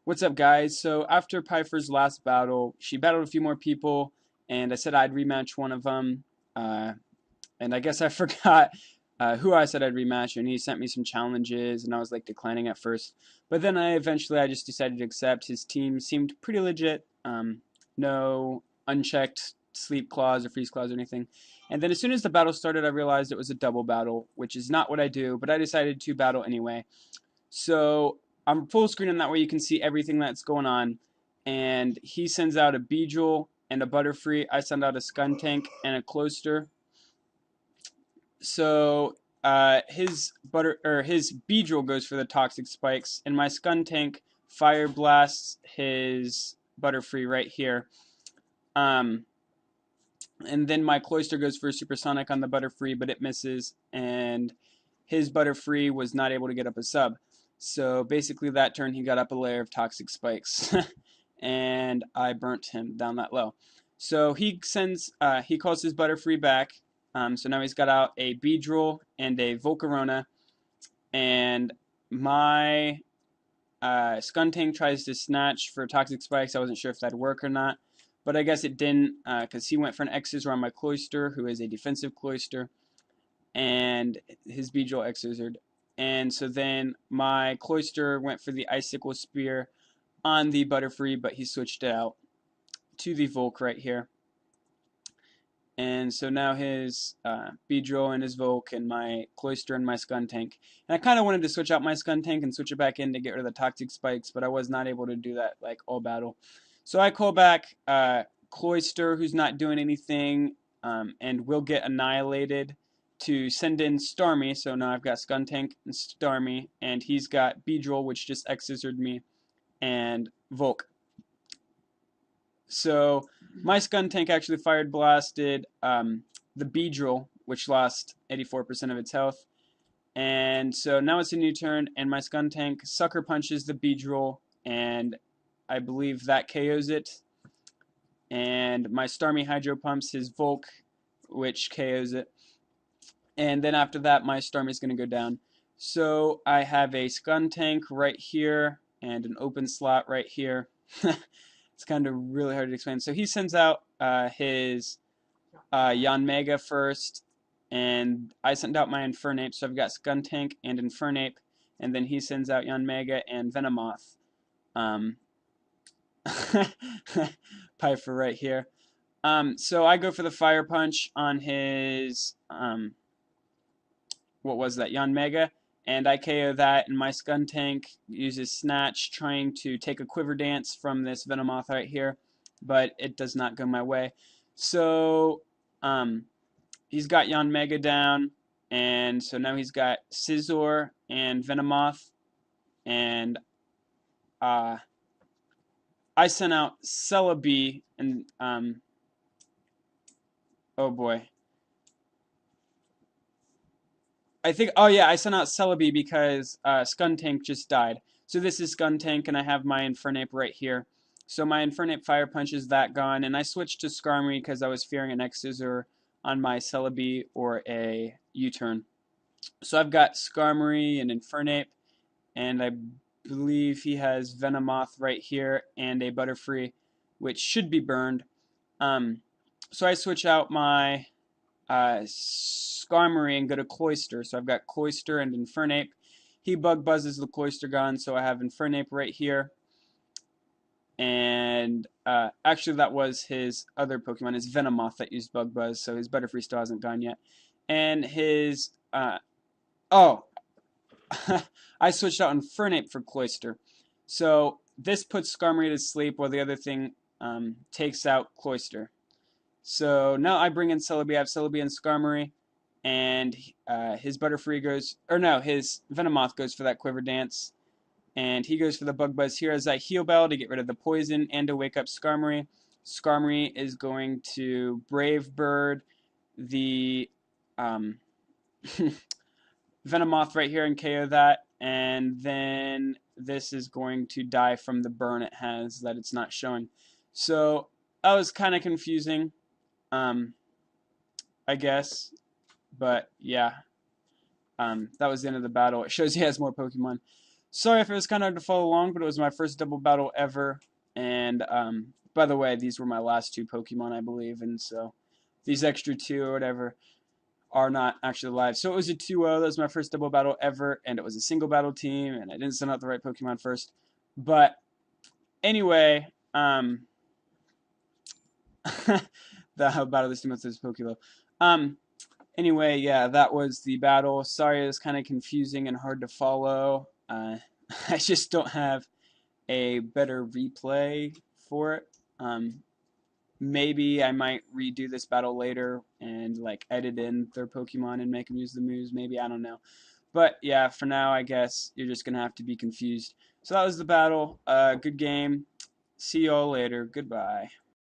What's up, guys? So after Piper's last battle, she battled a few more people, and I said I'd rematch one of them. Uh, and I guess I forgot who I said I'd rematch, and he sent me some challenges, and I was like declining at first. But then I just decided to accept. His team seemed pretty legit. No unchecked sleep clause or freeze clause or anything. And then as soon as the battle started, I realized it was a double battle, which is not what I do, but I decided to battle anyway. So I'm full screen, and that way you can see everything that's going on. And he sends out a Beedrill and a Butterfree. I send out a Skuntank and a Cloyster. So his Beedrill goes for the Toxic Spikes, and my Skuntank Fire Blasts his Butterfree right here. And then my Cloyster goes for a Supersonic on the Butterfree, but it misses, and his Butterfree was not able to get up a sub. So basically that turn he got up a layer of Toxic Spikes, and I burnt him down that low. So he calls his Butterfree back. So now he's got out a Beedrill and a Volcarona, and my Skuntank tries to snatch for Toxic Spikes. I wasn't sure if that'd work or not, but I guess it didn't, because he went for an X-Scissor on my Cloyster, who is a defensive Cloyster, and his Beedrill X-Scissored. And so then my Cloyster went for the Icicle Spear on the Butterfree, but he switched it out to the Volk right here. And so now his Beedrill and his Volk and my Cloyster and my Skuntank. And I kind of wanted to switch out my Skuntank and switch it back in to get rid of the Toxic Spikes, but I was not able to do that like all battle. So I call back Cloyster, who's not doing anything, and will get annihilated, to send in Starmie. So now I've got Skuntank and Starmie, and he's got Beedrill, which just X-Scissored me, and Volk. So my Skuntank actually fired blasted the Beedrill, which lost 84% of its health. And so now it's a new turn, and my Skuntank sucker punches the Beedrill, and I believe that KOs it. And my Starmie Hydro pumps his Volk, which KOs it. And then after that, my Starmie is going to go down. So I have a Skuntank right here and an open slot right here. It's kind of really hard to explain. So he sends out his Yanmega first, and I send out my Infernape. So I've got Skuntank and Infernape, and then he sends out Yanmega and Venomoth. Piper right here. So I go for the Fire Punch on his what was that, Yanmega, and I KO that, and my Skuntank uses Snatch, trying to take a Quiver Dance from this Venomoth right here, but it does not go my way. So he's got Yanmega down, and so now he's got Scizor and Venomoth, and I sent out Celebi, and oh boy. I sent out Celebi because Skuntank just died. So this is Skuntank, and I have my Infernape right here. So my Infernape Fire punches that gone, and I switched to Skarmory because I was fearing an X-Scissor on my Celebi or a U-turn. So I've got Skarmory and Infernape, and I believe he has Venomoth right here and a Butterfree, which should be burned. So I switch out my Skarmory and go to Cloyster. So I've got Cloyster and Infernape. He bug buzzes the Cloyster gone, so I have Infernape right here. And actually that was his other Pokemon, his Venomoth that used bug buzz, so his Butterfree still hasn't gone yet. And his I switched out Infernape for Cloyster. So this puts Skarmory to sleep while the other thing takes out Cloyster. So now I bring in Celebi. I have Celebi and Skarmory, and his Butterfree goes, or no, his Venomoth goes for that Quiver Dance, and he goes for the Bug Buzz here as I Heal Bell to get rid of the poison and to wake up Skarmory. Skarmory is going to Brave Bird the Venomoth right here and KO that, and then this is going to die from the burn it has that it's not showing. So that was kind of confusing. I guess, but yeah, that was the end of the battle. It shows he has more Pokemon. Sorry if it was kind of hard to follow along, but it was my first double battle ever. And by the way, these were my last 2 Pokemon, I believe, and so these extra 2 or whatever are not actually live. So it was a 2-0. That was my first double battle ever, and it was a single battle team, and I didn't send out the right Pokemon first. But anyway, the battle this team with this Pokelo. Anyway, yeah, that was the battle. Sorry, it was kind of confusing and hard to follow. I just don't have a better replay for it. Maybe I might redo this battle later and like edit in their Pokemon and make them use the moves. Maybe, I don't know. But yeah, for now, I guess you're just gonna have to be confused. So that was the battle. Good game. See y'all later. Goodbye.